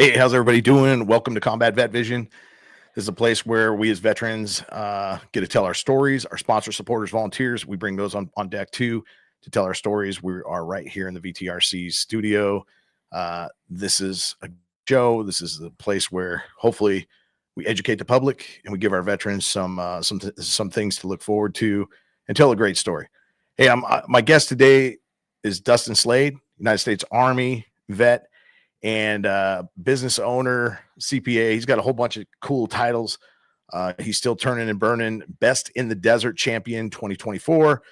Hey, how's everybody doing? Welcome to Combat Vet Vision. This is a place where we as veterans get to tell our stories. Our sponsors, supporters, volunteers, we bring those on deck too to tell our stories. We are right here in the VTRC studio. This is a show. This is the place where hopefully we educate the public and we give our veterans some things to look forward to and tell a great story. Hey, my guest today is Dustin Slade, United States Army vet and business owner, CPA. He's got a whole bunch of cool titles. He's still turning and burning. Best in the Desert Champion 2024,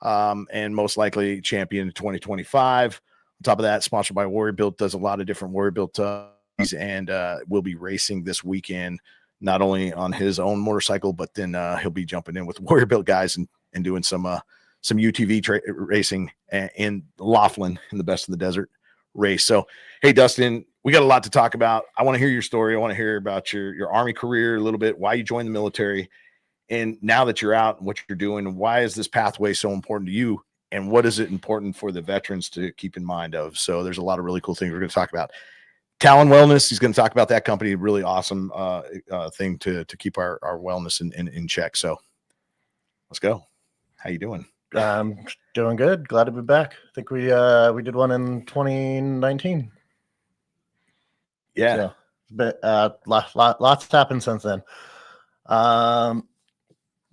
and most likely champion 2025. On top of that, sponsored by Warrior Built, does a lot of different Warrior Built and will be racing this weekend, not only on his own motorcycle, but then he'll be jumping in with Warrior Built guys and doing some UTV racing in Laughlin in the Best in the Desert race. So, hey, Dustin, we got a lot to talk about. I want to hear your story. I want to hear about your Army career a little bit, why you joined the military, and now that you're out, what you're doing, why is this pathway so important to you, and what is it important for the veterans to keep in mind of? So there's a lot of really cool things we're going to talk about. Talon Wellness, he's going to talk about that company, really awesome thing to keep our wellness in check. So let's go. How you doing? I'm doing good. Glad to be back. I think we did one in 2019. Yeah, so, but lots happened since then.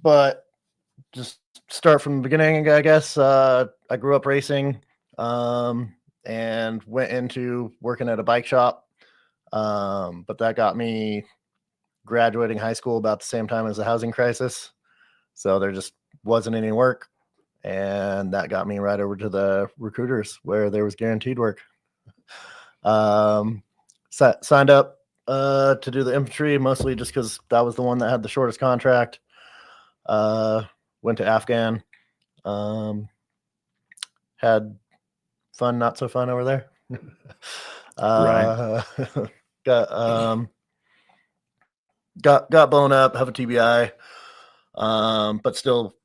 But just start from the beginning, I guess. I grew up racing, and went into working at a bike shop. But that got me graduating high school about the same time as the housing crisis. So there just wasn't any work. And that got me right over to the recruiters where there was guaranteed work. Signed up to do the infantry, mostly just because that was the one that had the shortest contract. Went to Afghan. Had fun, not so fun over there. Right. Got blown up, have a TBI, but still,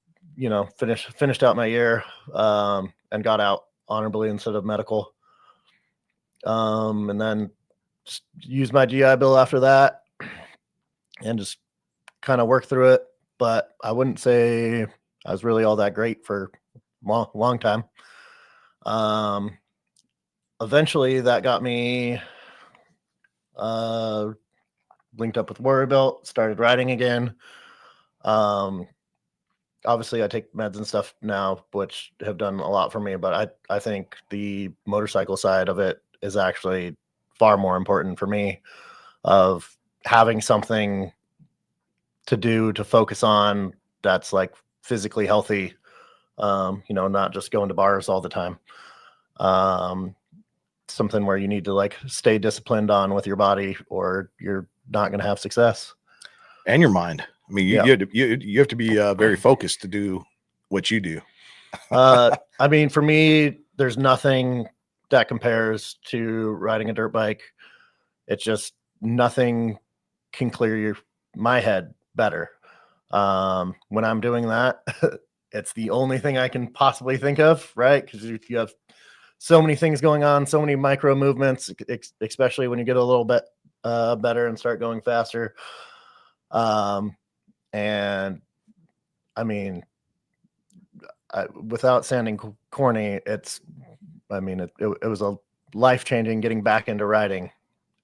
finished out my year, and got out honorably instead of medical. And then just used my GI Bill after that and just kind of worked through it. But I wouldn't say I was really all that great for a long time. Eventually that got me linked up with Warrior Built, started riding again. Obviously I take meds and stuff now, which have done a lot for me, but I think the motorcycle side of it is actually far more important for me, of having something to do, to focus on, that's like physically healthy, not just going to bars all the time. Something where you need to like stay disciplined on with your body, or you're not going to have success. And your mind. I mean, you have to be very focused to do what you do. I mean, for me, there's nothing that compares to riding a dirt bike. It's just nothing can clear my head better. When I'm doing that, it's the only thing I can possibly think of, right? Because you have so many things going on, so many micro movements, especially when you get a little bit better and start going faster. And I mean, without sounding corny, it was a life-changing getting back into riding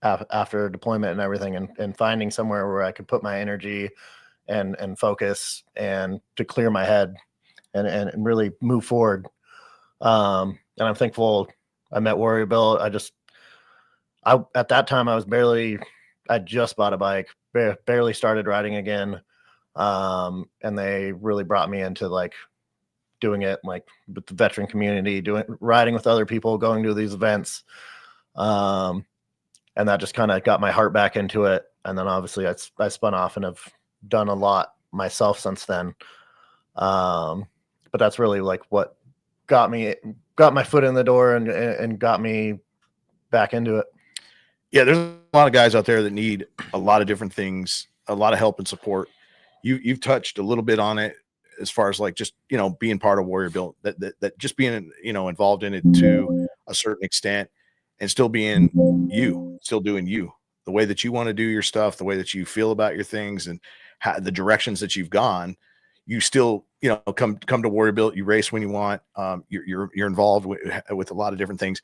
after deployment and everything, and finding somewhere where I could put my energy and focus and to clear my head and really move forward. And I'm thankful I met Warrior Built. At that time I just bought a bike, barely started riding again. And they really brought me into like doing it like with the veteran community, riding with other people, going to these events. And that just kind of got my heart back into it. And then obviously I spun off and have done a lot myself since then. But that's really like what got my foot in the door and got me back into it. Yeah, there's a lot of guys out there that need a lot of different things, a lot of help and support. You've touched a little bit on it as far as like just being part of Warrior Built, that just being involved in it to a certain extent, and still being still doing you. the way that you want to do your stuff, the way that you feel about your things, and how, the directions that you've gone, you still, you know, come to Warrior Built. You race when you want. You're involved with a lot of different things,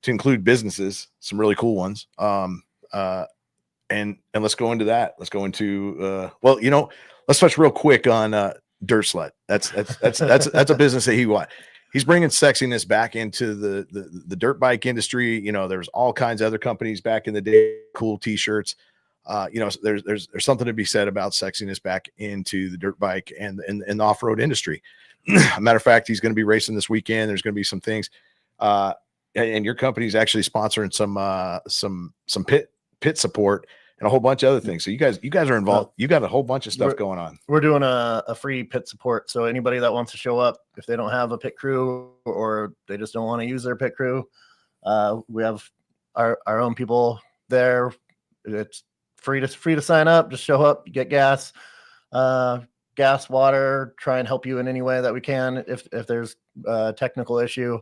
to include businesses, some really cool ones. And let's go into that. Let's go into well, you know, let's touch real quick on Dirt Sled. That's a business that he's bringing sexiness back into the dirt bike industry. You know, there's all kinds of other companies back in the day, cool t-shirts. You know, there's something to be said about sexiness back into the dirt bike and the off-road industry. Matter of fact, he's going to be racing this weekend. There's going to be some things, and your company's actually sponsoring some pit support and a whole bunch of other things. So you guys are involved. You got a whole bunch of stuff going on. We're doing a free pit support. So anybody that wants to show up, if they don't have a pit crew or they just don't want to use their pit crew, we have our own people there. It's free to sign up. Just show up, get gas, water, try and help you in any way that we can. If there's a technical issue,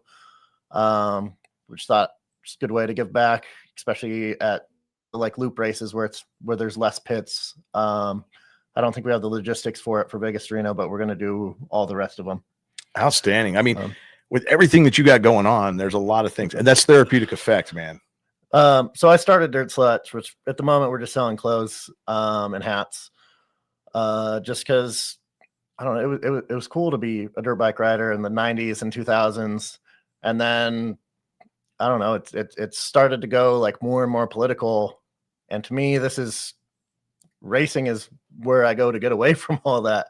which thought it's a good way to give back, especially at like loop races where there's less pits. I don't think we have the logistics for it for Vegas Reno, but we're going to do all the rest of them. Outstanding. I mean, with everything that you got going on, there's a lot of things, and that's therapeutic effect, man. So I started Dirt Sluts, which at the moment we're just selling clothes and hats. Just because I don't know, it was cool to be a dirt bike rider in the 90s and 2000s, and then I don't know, it started to go like more and more political. And to me, racing is where I go to get away from all that.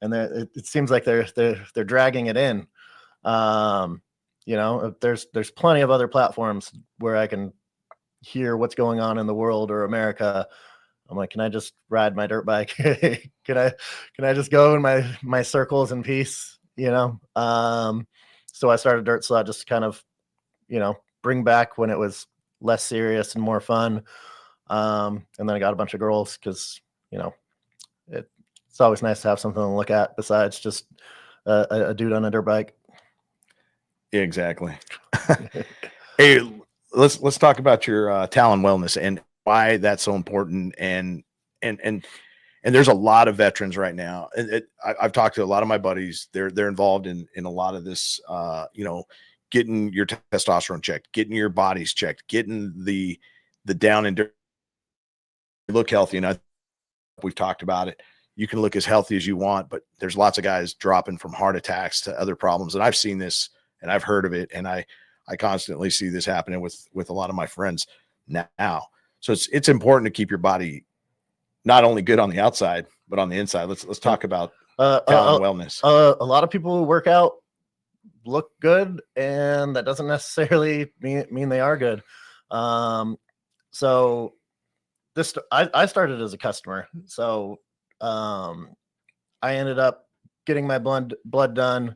And it seems like they're dragging it in. You know, there's plenty of other platforms where I can hear what's going on in the world or America. I'm like, can I just ride my dirt bike? Can I just go in my circles in peace? You know? So I started Dirt Sled just to kind of, you know, bring back when it was less serious and more fun. And then I got a bunch of girls because, you know, it's always nice to have something to look at besides just a dude on a dirt bike. Yeah, exactly. Hey, let's talk about your Talon wellness and why that's so important. And there's a lot of veterans right now. I've talked to a lot of my buddies. They're involved in a lot of this, you know, getting your testosterone checked, getting your bodies checked, getting the down and dirty, look healthy. And we've talked about it. You can look as healthy as you want, but there's lots of guys dropping from heart attacks to other problems. And I've seen this and I've heard of it. And I constantly see this happening with a lot of my friends now. So it's important to keep your body not only good on the outside, but on the inside. Let's talk about Talon wellness. A lot of people who work out look good, and that doesn't necessarily mean they are good. So I started as a customer. So I ended up getting my blood done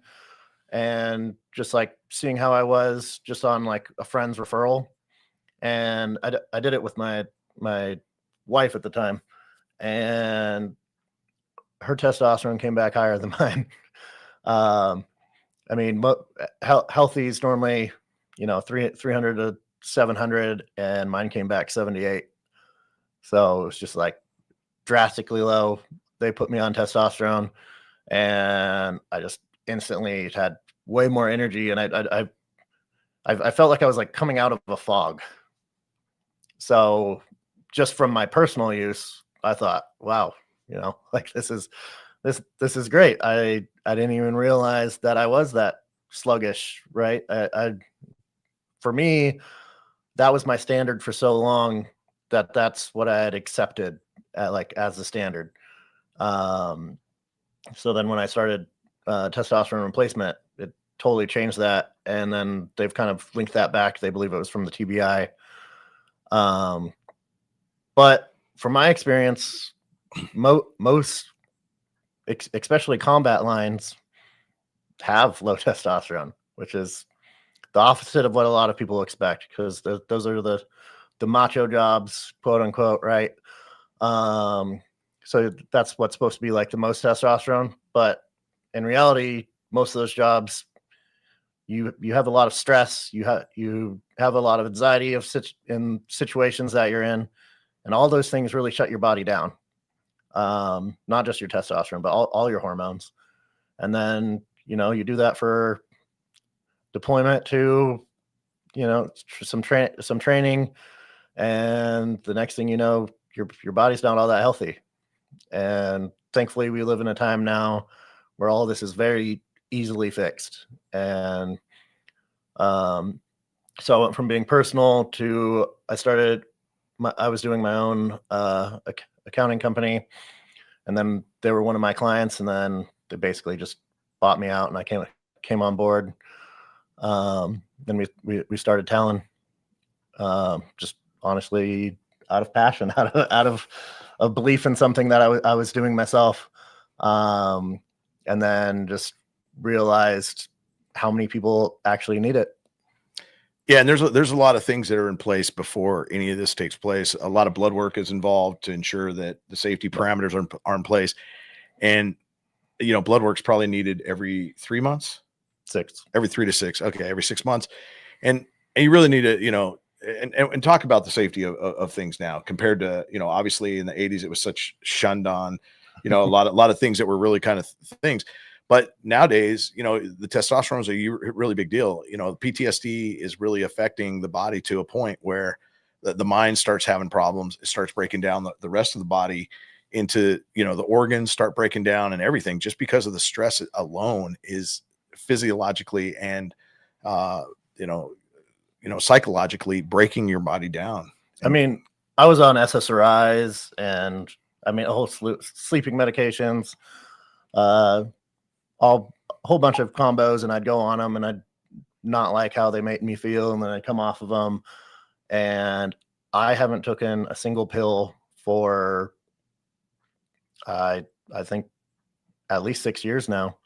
and just like seeing how I was just on like a friend's referral. And I did it with my wife at the time, and her testosterone came back higher than mine. I mean, healthy is normally, you know, 300 to 700, and mine came back 78. So it was just like drastically low. They put me on testosterone, and I just instantly had way more energy, and I felt like I was like coming out of a fog. So just from my personal use, I thought, wow, you know, like this is great. I didn't even realize that I was that sluggish, right? For me, that was my standard for so long that's what I had accepted like as the standard. So then when I started testosterone replacement, it totally changed that. And then they've kind of linked that back. They believe it was from the TBI. But from my experience, most, especially combat lines, have low testosterone, which is the opposite of what a lot of people expect, because those are the macho jobs, quote unquote, right? So that's what's supposed to be like the most testosterone. But in reality, most of those jobs, you have a lot of stress. You have a lot of anxiety in situations that you're in. And all those things really shut your body down. Not just your testosterone, but all your hormones. And then, you know, you do that for deployment to, you know, some training. And the next thing you know, your body's not all that healthy. And thankfully we live in a time now where all this is very easily fixed. And so I went from being personal to I was doing my own accounting company, and then they were one of my clients, and then they basically just bought me out, and I came on board. Then we started Talon, just honestly out of passion, out of a belief in something that I was doing myself, and then just realized how many people actually need it. Yeah, and there's a lot of things that are in place before any of this takes place. A lot of blood work is involved to ensure that the safety parameters are in place. And, you know, blood work's probably needed every 3 months. 6. Every 3 to 6. Okay, every 6 months. And you really need to, you know, and talk about the safety of things now compared to, you know, obviously in the 80s it was such shunned on, you know, a lot of things that were really kind of things. But nowadays, you know, the testosterone is a really big deal. You know, PTSD is really affecting the body to a point where the mind starts having problems. It starts breaking down the rest of the body into, you know, the organs start breaking down and everything just because of the stress alone is physiologically and, you know, psychologically breaking your body down. I mean, I was on SSRIs and I mean, a whole sleeping medications, a whole bunch of combos, and I'd go on them and I'd not like how they made me feel. And then I'd come off of them, and I haven't taken a single pill for, I think at least 6 years now.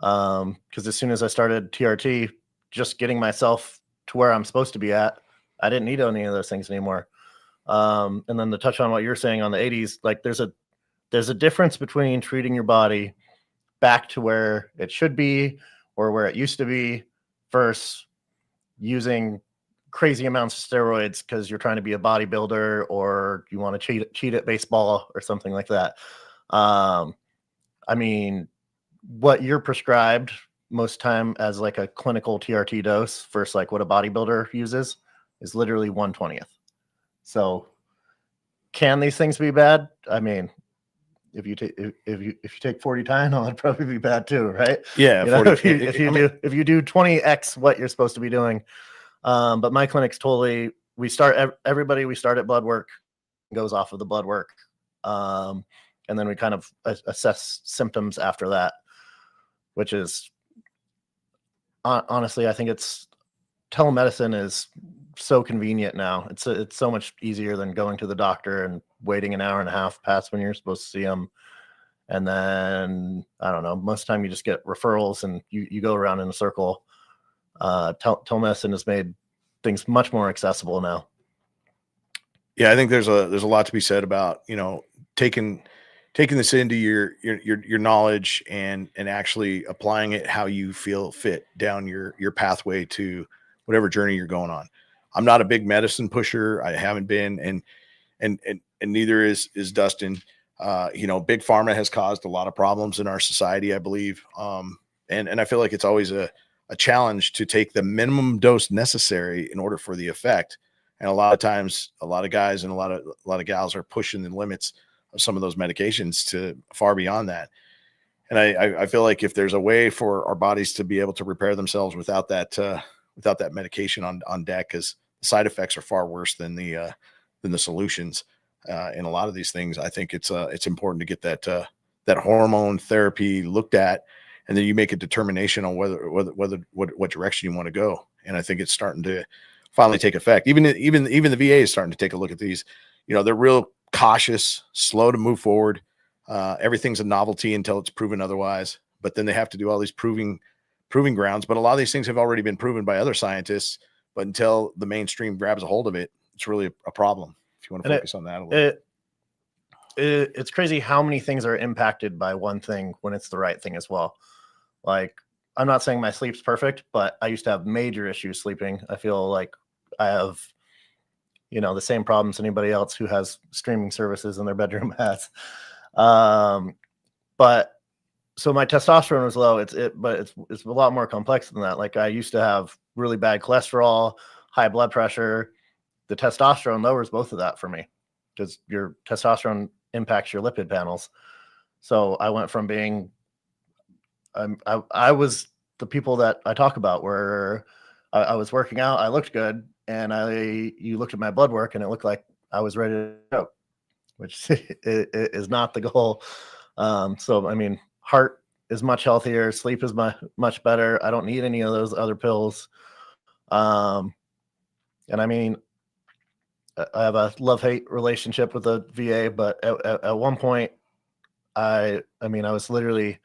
Cause as soon as I started TRT, just getting myself to where I'm supposed to be at, I didn't need any of those things anymore. And then to touch on what you're saying on the 80s, like there's a difference between treating your body back to where it should be or where it used to be versus using crazy amounts of steroids because you're trying to be a bodybuilder or you want to cheat at baseball or something like that. I mean, what you're prescribed most time as like a clinical TRT dose versus like what a bodybuilder uses is literally 1/20th. So can these things be bad? I mean, if you take 40 Tylenol, it'd probably be bad too, right? Yeah, you know, if you do 20x what you're supposed to be doing. But my clinic's totally, we start at blood work, goes off of the blood work, and then we kind of assess symptoms after that, which is honestly, I think telemedicine is so convenient now. It's so much easier than going to the doctor and waiting an hour and a half past when you're supposed to see them. And then, I don't know, most of the time you just get referrals and you go around in a circle. Telemedicine has made things much more accessible now. Yeah, I think there's a lot to be said about, you know, taking this into your knowledge and actually applying it how you feel fit down your pathway to whatever journey you're going on. I'm not a big medicine pusher. I haven't been, and neither is Dustin. You know, big pharma has caused a lot of problems in our society, I believe. And I feel like it's always a challenge to take the minimum dose necessary in order for the effect. And a lot of times, a lot of guys and a lot of gals are pushing the limits of some of those medications to far beyond that. And I feel like if there's a way for our bodies to be able to repair themselves without that medication on deck, because the side effects are far worse than the solutions in a lot of these things. I think it's important to get that hormone therapy looked at, and then you make a determination on what direction you want to go. And I think it's starting to finally take effect. Even the VA is starting to take a look at these. You know, they're real cautious, slow to move forward. Everything's a novelty until it's proven otherwise. But then they have to do all these proving grounds. But a lot of these things have already been proven by other scientists. But until the mainstream grabs a hold of it, it's really a problem. If you want to focus on that a little bit. It's crazy how many things are impacted by one thing when it's the right thing as well. Like, I'm not saying my sleep's perfect, but I used to have major issues sleeping. I feel like I have the same problems anybody else who has streaming services in their bedroom has. But so my testosterone was low. It's a lot more complex than that. Like I used to have really bad cholesterol, high blood pressure. The testosterone lowers both of that for me because your testosterone impacts your lipid panels. So I went from being, I was the people that I talk about where I was working out, I looked good, and you looked at my blood work and it looked like I was ready to go, which is not the goal. So, I mean, heart is much healthier. Sleep is much better. I don't need any of those other pills. And I mean, I have a love-hate relationship with the VA, but at one point, I was literally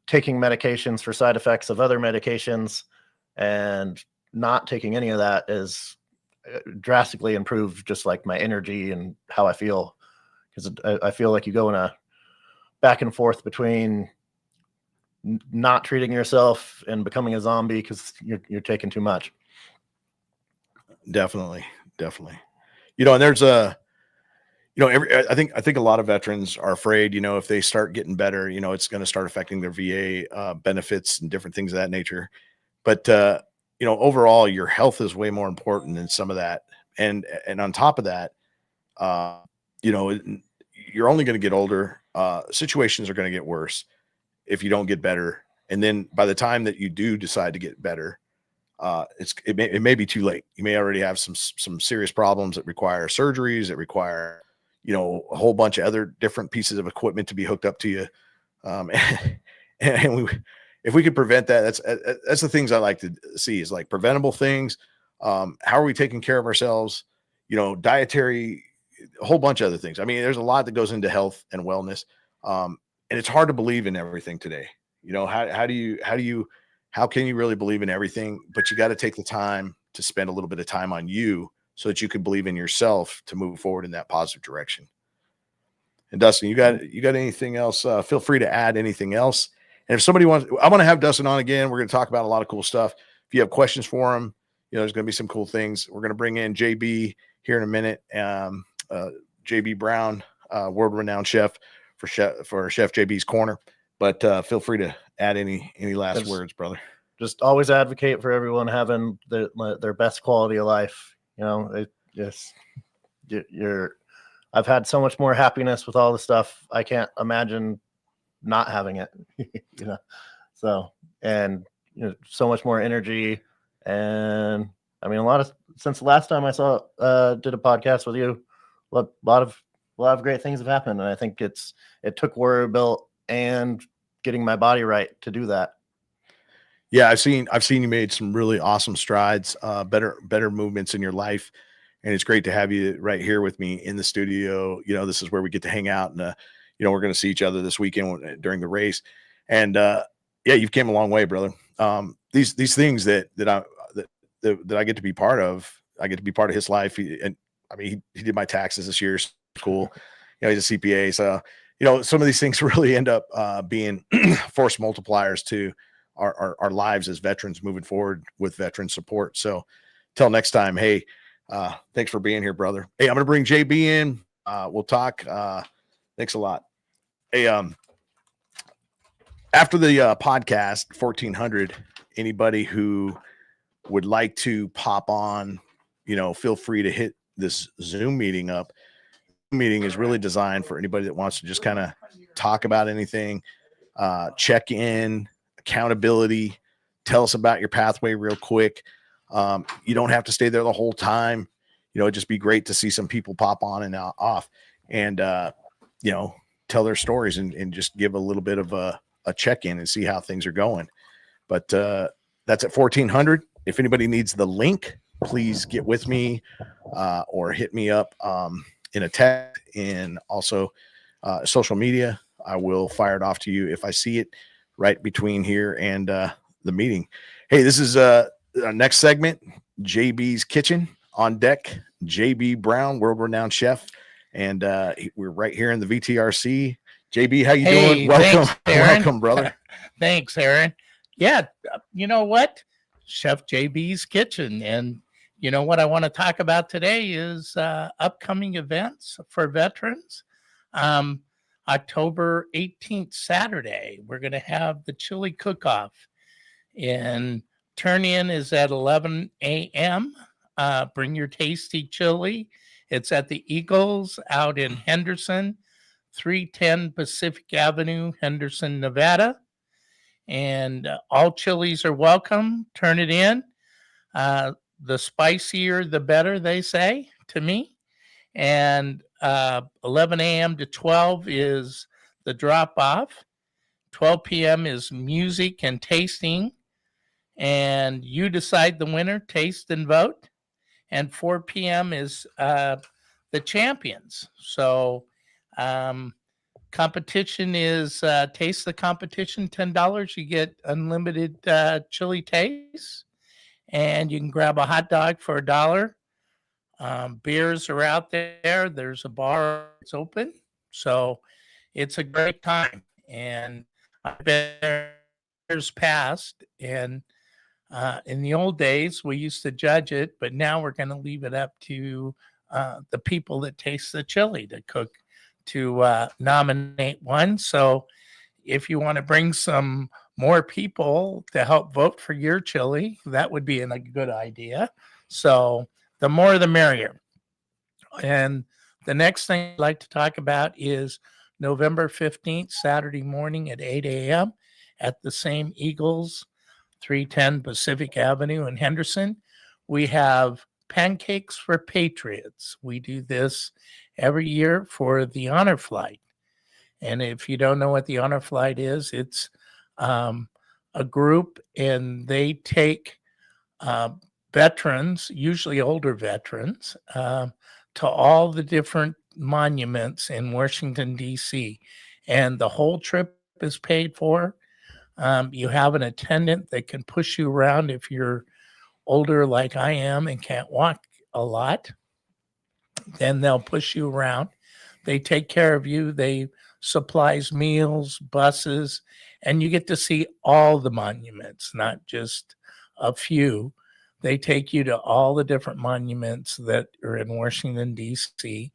taking medications for side effects of other medications, and not taking any of that is drastically improved just like my energy and how I feel. Because I feel like you go in a back and forth between not treating yourself and becoming a zombie because you're taking too much. Definitely. And there's I think a lot of veterans are afraid, if they start getting better, it's going to start affecting their VA benefits and different things of that nature. But, overall, your health is way more important than some of that. And on top of that, you're only going to get older. Situations are going to get worse if you don't get better. And then by the time that you do decide to get better, it may be too late. You may already have some serious problems that require surgeries, that require, a whole bunch of other different pieces of equipment to be hooked up to you. If we could prevent that, that's the things I like to see is like preventable things. How are we taking care of ourselves? Dietary, a whole bunch of other things. I mean, there's a lot that goes into health and wellness. And it's hard to believe in everything today. How can you really believe in everything? But you got to take the time to spend a little bit of time on you so that you can believe in yourself to move forward in that positive direction. And Dustin, you got anything else? Feel free to add anything else. And if somebody wants, I want to have Dustin on again. We're going to talk about a lot of cool stuff. If you have questions for him, there's going to be some cool things. We're going to bring in JB here in a minute. JB Brown, world-renowned chef for Chef JB's Corner. But feel free to add any last words, brother. Just always advocate for everyone having their best quality of life. I've had so much more happiness with all the stuff. I can't imagine not having it, so, and, so much more energy. And I mean, since the last time I did a podcast with you, a lot of great things have happened. And I think it took warrior built and getting my body right to do that. Yeah. I've seen you made some really awesome strides, better movements in your life. And it's great to have you right here with me in the studio. This is where we get to hang out, and, we're going to see each other this weekend during the race. And, you've came a long way, brother. These things that I get to be part of, I get to be part of his life. He did my taxes this year. Cool. He's a CPA. So, some of these things really end up being force multipliers to our lives as veterans moving forward with veteran support. So till next time, hey, thanks for being here, brother. Hey, I'm going to bring JB in. We'll talk. Thanks a lot. Hey, after the podcast 1400, anybody who would like to pop on, feel free to hit this Zoom meeting up. Meeting is really designed for anybody that wants to just kind of talk about anything, check in, accountability, tell us about your pathway real quick. You don't have to stay there the whole time. It'd just be great to see some people pop on and off and, tell their stories and just give a little bit of a check-in and see how things are going. But that's at 1400. If anybody needs the link, please get with me or hit me up in a text, and also social media. I will fire it off to you if I see it right between here and the meeting. Hey, this is our next segment, JB's Kitchen. On deck, JB Brown, world-renowned chef, and we're right here in the VTRC. JB, how you doing? Welcome, welcome, brother. Thanks, Aaron. Yeah, you know what? Chef JB's Kitchen, and what I want to talk about today is upcoming events for veterans. October 18th, Saturday, we're going to have the chili cook-off, and turn-in is at 11 a.m. Bring your tasty chili. It's at the Eagles out in Henderson, 310 Pacific Avenue, Henderson, Nevada. And all chilies are welcome. Turn it in. The spicier, the better, they say to me. And 11 a.m. to 12 is the drop-off. 12 p.m. is music and tasting. And you decide the winner, taste and vote. And 4 p.m. is the champions. So competition is taste the competition, $10. You get unlimited chili taste. And you can grab a hot dog for $1. Beers are out there. There's a bar that's open. So it's a great time. And I've been there years past. And in the old days, we used to judge it, but now we're going to leave it up to the people that taste the chili to cook, to nominate one. So if you want to bring some more people to help vote for your chili, that would be a good idea. So the more the merrier. And the next thing I'd like to talk about is November 15th, Saturday morning at 8 a.m. at the same Eagles, 310 Pacific Avenue in Henderson. We have Pancakes for Patriots. We do this every year for the Honor Flight. And if you don't know what the Honor Flight is, it's a group, and they take veterans, usually older veterans, to all the different monuments in Washington, D.C. And the whole trip is paid for. You have an attendant that can push you around if you're older like I am and can't walk a lot. Then they'll push you around. They take care of you. They supplies meals, buses, and you get to see all the monuments, not just a few. They take you to all the different monuments that are in Washington, D.C.,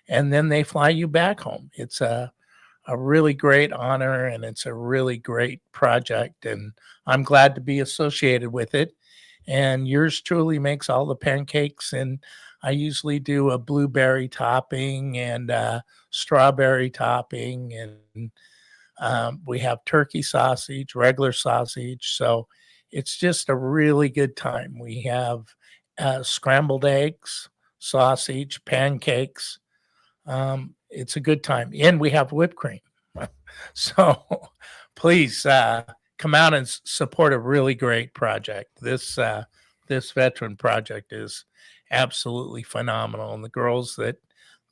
and then they fly you back home. It's a really great honor, and it's a really great project, and I'm glad to be associated with it. And yours truly makes all the pancakes, and I usually do a blueberry topping and strawberry topping, and we have turkey sausage, regular sausage. So it's just a really good time. We have scrambled eggs, sausage, pancakes. It's a good time. And we have whipped cream. So please come out and support a really great project. This veteran project is absolutely phenomenal. And the girls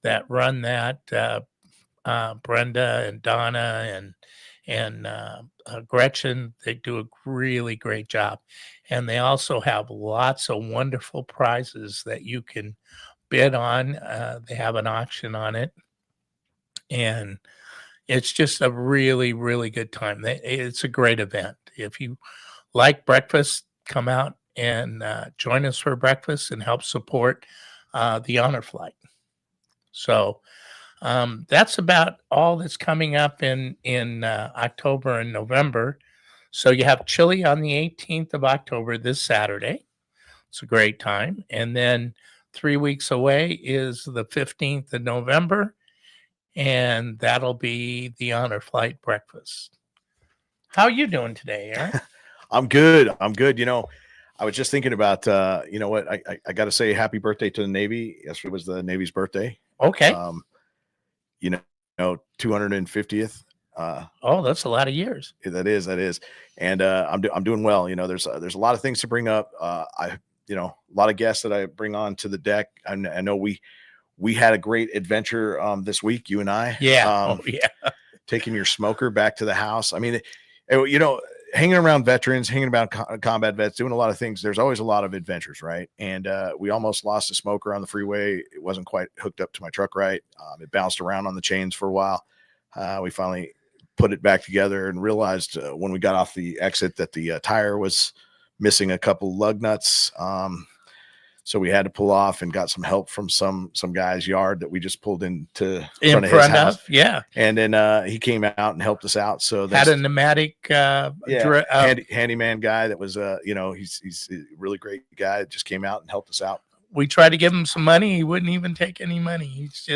that run that, Brenda and Donna and Gretchen, they do a really great job. And they also have lots of wonderful prizes that you can bid on. They have an auction on it. And it's just a really, really good time. It's a great event. If you like breakfast, come out and join us for breakfast and help support the Honor Flight. So that's about all that's coming up in October and November. So you have chili on the 18th of October, this Saturday. It's a great time. And then 3 weeks away is the 15th of November, and that'll be the Honor Flight breakfast. How are you doing today, Aaron? I'm good. I was just thinking about, what, I got to say happy birthday to the Navy. Yesterday was the Navy's birthday. Okay. 250th. Oh, that's a lot of years. That is. And I'm doing well. There's a lot of things to bring up. A lot of guests that I bring on to the deck. I know we had a great adventure this week, you and I. Yeah. Taking your smoker back to the house. I mean, hanging around veterans, hanging about combat vets, doing a lot of things. There's always a lot of adventures, right? And we almost lost a smoker on the freeway. It wasn't quite hooked up to my truck right. It bounced around on the chains for a while. We finally put it back together and realized when we got off the exit that the tire was missing a couple lug nuts. So we had to pull off and got some help from some guy's yard that we just pulled into In front of his front house. of, yeah. And then he came out and helped us out. So Had a pneumatic handyman guy that was he's a really great guy that just came out and helped us out. We tried to give him some money. He wouldn't even take any money. He's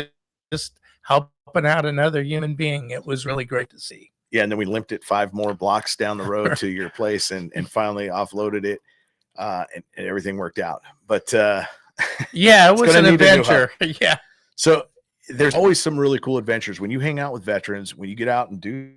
just helping out another human being. It was really great to see. Yeah, and then we limped it 5 more blocks down the road to your place and finally offloaded it. And everything worked out. But yeah, it was an adventure. Yeah. So there's always some really cool adventures when you hang out with veterans, when you get out and do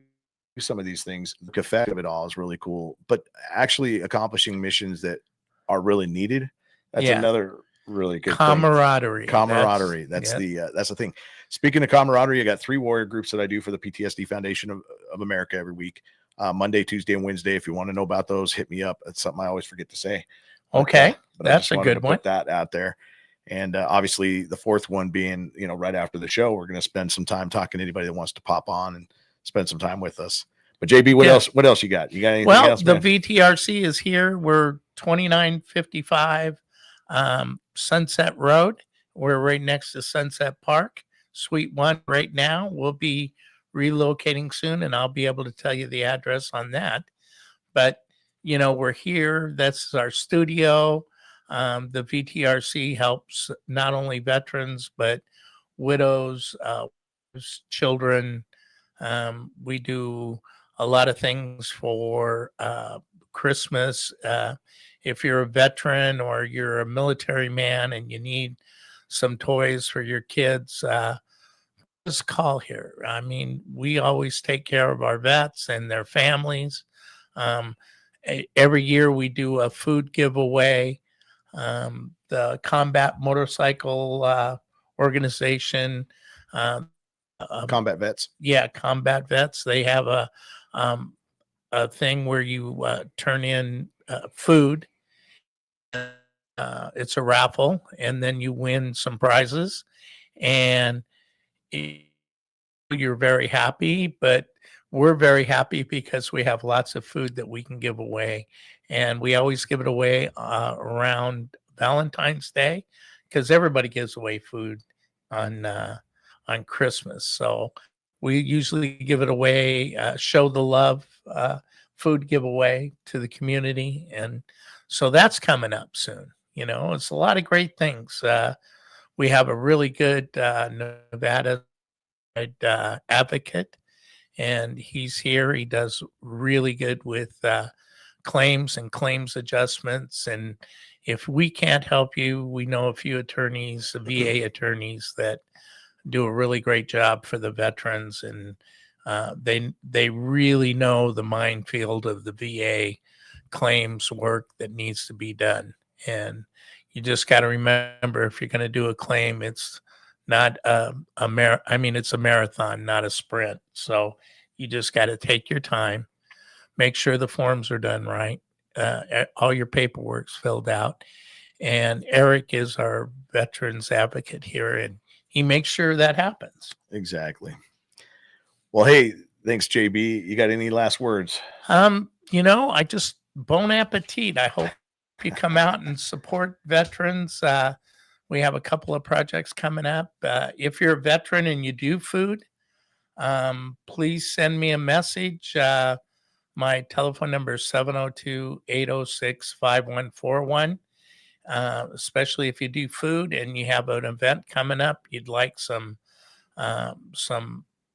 some of these things. The effect of it all is really cool. But actually accomplishing missions that are really needed, that's another really good camaraderie. Thing. Camaraderie. That's the thing. Speaking of camaraderie, I got 3 warrior groups that I do for the PTSD Foundation of America every week. Monday, Tuesday, and Wednesday. If you want to know about those, hit me up. That's something I always forget to say. Okay. But that's a good one. Put that out there. And obviously the 4th one being, right after the show, we're going to spend some time talking to anybody that wants to pop on and spend some time with us. But JB, what else you got? You got anything else? Well, the VTRC is here. We're 2955 Sunset Road. We're right next to Sunset Park, Suite 1 right now. We'll be relocating soon, and I'll be able to tell you the address on that. But we're here. That's our studio. The VTRC helps not only veterans but widows, children. We do a lot of things for Christmas. If you're a veteran or you're a military man and you need some toys for your kids, just call here. I mean, we always take care of our vets and their families. Every year we do a food giveaway. The Combat Motorcycle Organization, Combat Vets. Yeah, Combat Vets. They have a thing where you turn in food. It's a raffle, and then you win some prizes, and you're very happy. But we're very happy because we have lots of food that we can give away, and we always give it away around Valentine's Day because everybody gives away food on Christmas. So we usually give it away, show the love food giveaway to the community, and so that's coming up soon. It's a lot of great things. We have a really good Nevada advocate, and he's here. He does really good with claims and claims adjustments. And if we can't help you, we know a few attorneys, VA attorneys, that do a really great job for the veterans. And they really know the minefield of the VA claims work that needs to be done. And you just got to remember, if you're going to do a claim, it's not it's a marathon, not a sprint. So you just got to take your time, make sure the forms are done right, all your paperwork's filled out. And Eric is our veterans advocate here, and he makes sure that happens. Exactly. Well, hey, thanks, JB. You got any last words? I just bon appetit. I hope you come out and support veterans. We have a couple of projects coming up. If you're a veteran and you do food, please send me a message. My telephone number is 702-806-5141. Especially if you do food and you have an event coming up, you'd like some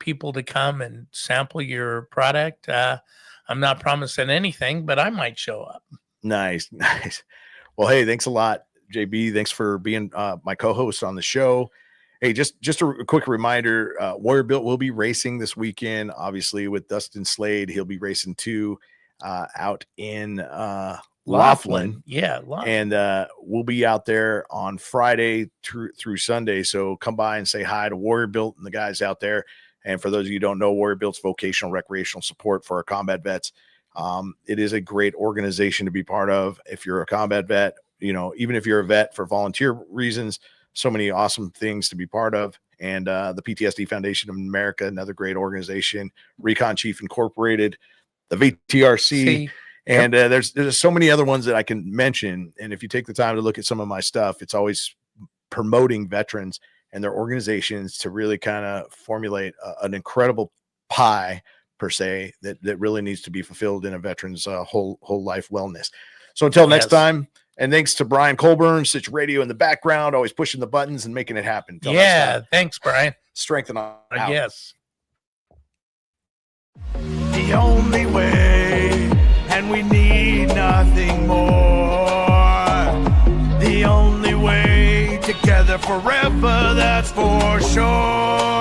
people to come and sample your product. I'm not promising anything, but I might show up. Nice. Well, hey, thanks a lot, JB. Thanks for being my co-host on the show. Hey, just a quick reminder, Warrior Built will be racing this weekend, obviously, with Dustin Slade. He'll be racing too out in Laughlin. Yeah. And we'll be out there on Friday through Sunday. So come by and say hi to Warrior Built and the guys out there. And for those of you who don't know, Warrior Built's vocational recreational support for our combat vets. It is a great organization to be part of. If you're a combat vet, even if you're a vet for volunteer reasons, so many awesome things to be part of. And the PTSD Foundation of America, another great organization, Recon Chief Incorporated, the VTRC, And there's so many other ones that I can mention. And if you take the time to look at some of my stuff, it's always promoting veterans and their organizations to really kind of formulate an incredible pie per se that really needs to be fulfilled in a veteran's whole life wellness. So until next time, and thanks to Brian Colburn, Stitch Radio in the background, always pushing the buttons and making it happen. Thanks, Brian. Strengthen on. Yes. The only way, and we need nothing more. The only way, together forever, that's for sure.